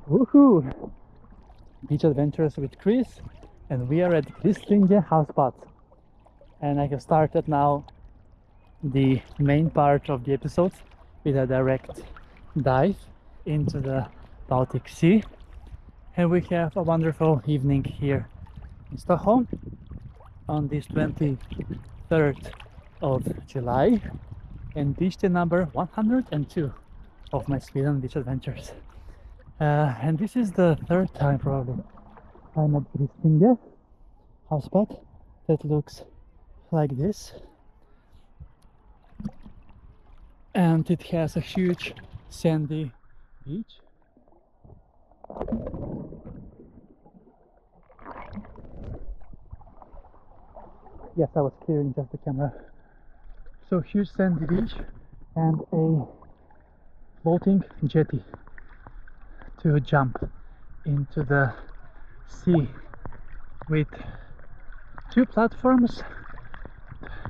Woohoo! Beach adventures with Chris, and we are at Grisslinge Havsbad. And I have started now the main part of the episode with a direct dive into the Baltic Sea. And we have a wonderful evening here in Stockholm on this 23rd of July, and beach day number 102 of my Sweden beach adventures. And this is the third time probably I'm at Grisslinge Havsbad that looks like this, and it has a huge sandy beach. Yes, I was clearing just the camera. So huge sandy beach and a floating jetty to jump into the sea with two platforms.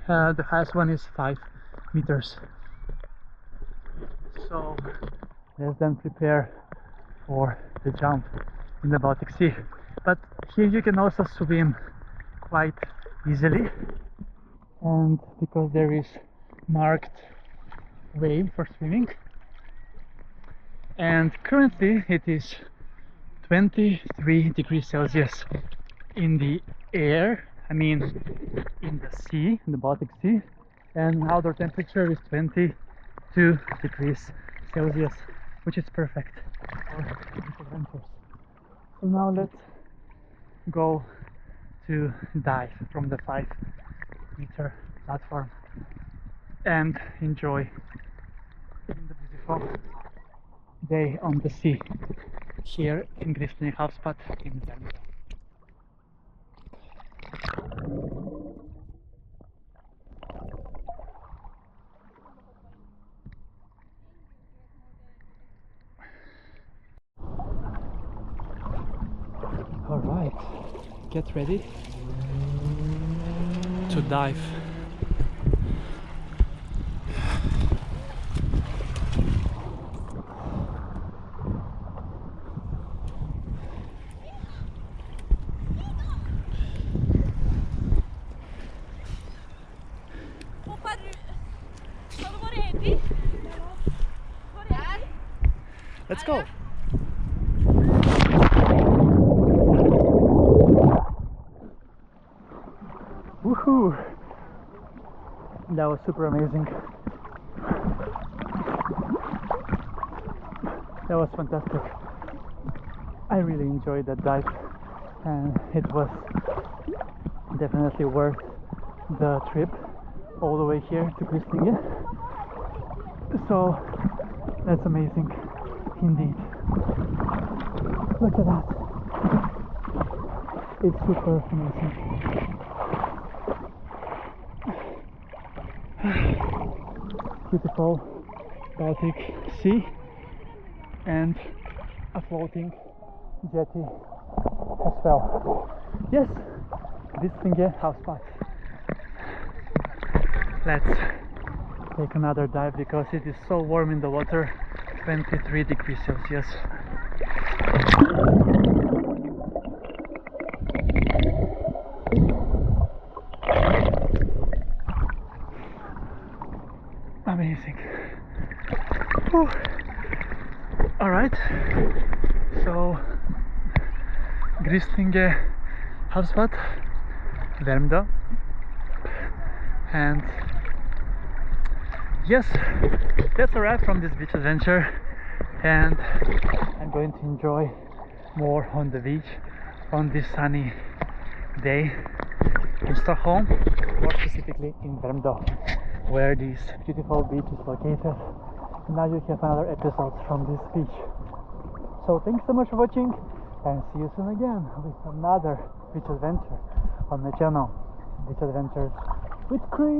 The highest one is 5 meters. So let's then prepare for the jump in the Baltic Sea. But here you can also swim quite easily, and because there is marked wave for swimming, and currently it is 23 degrees Celsius in the air, I mean in the sea, in the Baltic Sea, and outdoor temperature is 22 degrees Celsius, which is perfect for beach adventures. So now let's go to dive from the 5-meter platform and enjoy the beautiful day on the sea here in Grisslinge Havsbad in Värmdö. All right, get ready to dive. Let's go. Woohoo! That was super amazing. That was fantastic. I really enjoyed that dive, and it was definitely worth the trip all the way here to Grisslinge. So that's amazing indeed. Look at that. It's super amazing. Beautiful Baltic Sea and a floating jetty as well. Yes, Grisslinge Havsbad. Let's take another dive because it is so warm in the water, 23 degrees Celsius. Amazing. Whew. All right, so Grisslinge Havsbad, Värmdö, and yes, that's a wrap from this beach adventure, and I'm going to enjoy more on the beach on this sunny day in Stockholm, more specifically in Värmdö, where this beautiful beach is located. And now you have another episode from this beach. So thanks so much for watching, and see you soon again with another beach adventure on my channel, Beach Adventures with Chris.